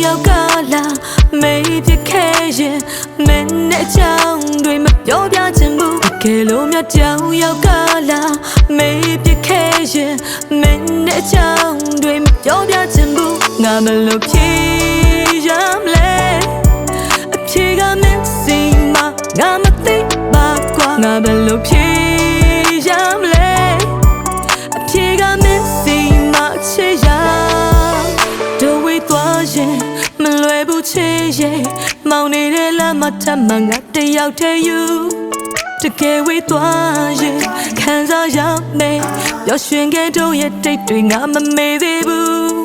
ရောက်လာမေးပြခဲ့ရင်မင်းနဲ့ချောင်းတွေမပြောပြချင်ဘူးကဲလို့မြတ်ကြောင်ရောက်လာမေးပြခဲ့ရင်မင်းနဲ့ချောင်းတွေမပြောပြချင်ဘူးငါမလို့ဖြေရမလဲအဖြေကမင်းစီမငါမသိပါကွာငါဘယ်လိုဖြေရမလဲအဖြေကမင်းစီမချေရတို့ဝေးသွားရင်မလွယ်ဘူးချေရဲ့မောင်နေတဲ့လမ်းမှာထပ်မှငါတယောက်တည်းယူတကယ်ဝေးသွားရင်ခံစားရမယ်ပျော်ရွှင်ခဲ့တို့ရဲ့တိတ်တွေငါမမေ့သေးဘူး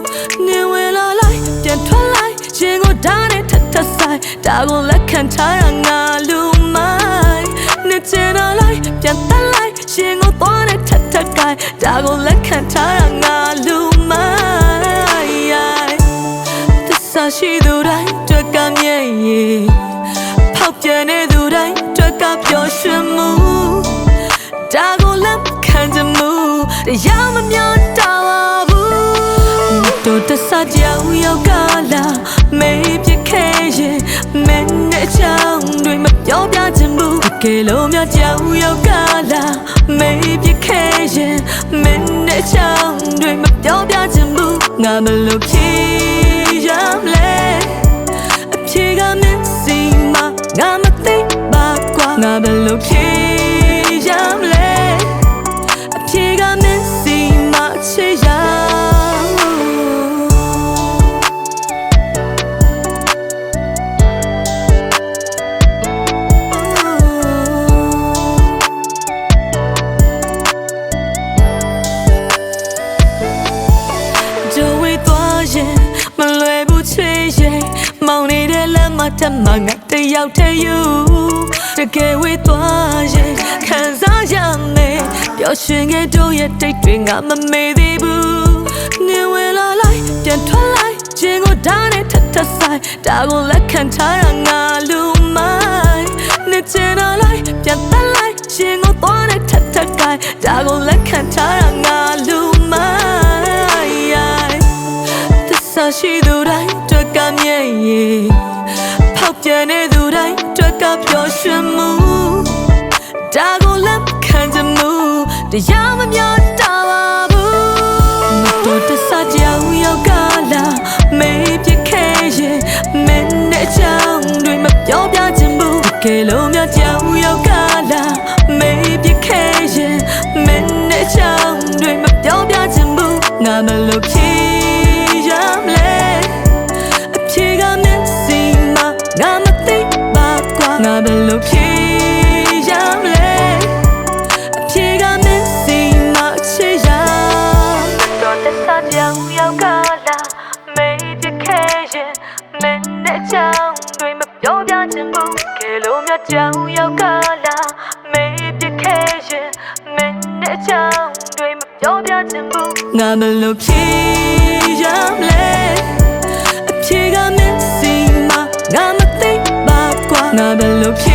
နေဝင်လာလိုက်ပြန်ထွက်လိုက်ရင်ကိုဓာတ်နဲ့ထထဆိုင်ဒါကိုလက်ခံထားရငါလူမိုင်းနေချင်လာလိုက်ပြန်တက်လိုက်ရင်ကိုသွားနဲ့ထထကိုင်းဒါကိုလက်ခံထားရငါလူမိုင်းသစ္စာရှိသူတိုင်းတွေ့ကမြဲရဲ့ဖောက်ပြန်နေသူတိုင်းတွေ့ကပျော်ရွှင်မှုဒါကိုလက်ခံချင်မှုတရားမမျောတာပါဘူးတို့တဆကြောင်ရောက်လာမေးပြခဲ့ရင်မင်းနဲ့ချောင်းတွေမပြောပြချင်ဘူးကဲလို့မြတ်ကြောင်ရောက်လာမေးပြခဲ့ရင်မင်းနဲ့ချောင်းတွေမပြောပြချင်ဘူးငါမလို့ဖြေရမလဲအဖြေကမင်းစီမငါမသိပါကွာငါဘယ်လိုဖြေရမလဲအဖြေကမင်းစီမချေရမလွယ်ဘူးချွေရဲ့မောင်နေတဲ့လမ်းမှာထပ်မှငါတယောက်တည်းယူတကယ်ဝေးသွားရင်ခံစားရမယ်ပျော်ရွှင်ခဲ့တို့ရဲ့တိတ်တွေငါမမေ့သေးဘူးနေဝင်လာလိုက်ပြန်ထွက်လိုက်ရင်ကိုဓာတ်နဲ့ထထဆိုင်ဒါကိုလက်ခံထားရငါလူမိုင်းနေချင်လာလိုက်ပြန်တက်လိုက်ရင်ကိုသွားနဲ့ထထကိုင်းဒါကိုလက်ခံထားရငါလူမိုင်းရှိသူတိုင်းတွေ့ကမြဲရဲ့ဖောက်ပြန်နေသူတိုင်းတွေ့ကပျော်ရွှင်မှုဒါကိုလက်ခံချင်မှုတရားမမျောတာပါဘူးမတော်တဆကြောင်ရောက်လာမေးပြခဲ့ရင်မင်းနဲ့ချောင်းတွေမပြောပြချင်ဘူးကဲလို့မြတ်ကြောင်ရောက်လာမေးပြခဲ့ရင်မင်းနဲ့ချောင်းတွေမပြောပြချင်ဘူးငါမလို့ဖြေရမလဲအဖြေကမင်းစီမငါမသိပါကွာငါဘယ်လိုဖြေရမလဲအဖြေကမင်းစီမချေရတော့တဆကြောင်ရောက်လာမေးပြခဲ့ရင်မင်းနဲ့ချောင်းတွေမပြောပြချင်ဘူးကဲလို့မြတ်ကြောင်ရောက်လာမေးပြခဲ့ရင်မင်းနဲ့ချောင်းတွေမပြောပြချင်ဘူးငါဘယ်လိုဖြေရမလဲအဖြေကမင်းစီမငါမသိပါကွာငါဘယ်လိုဖြေ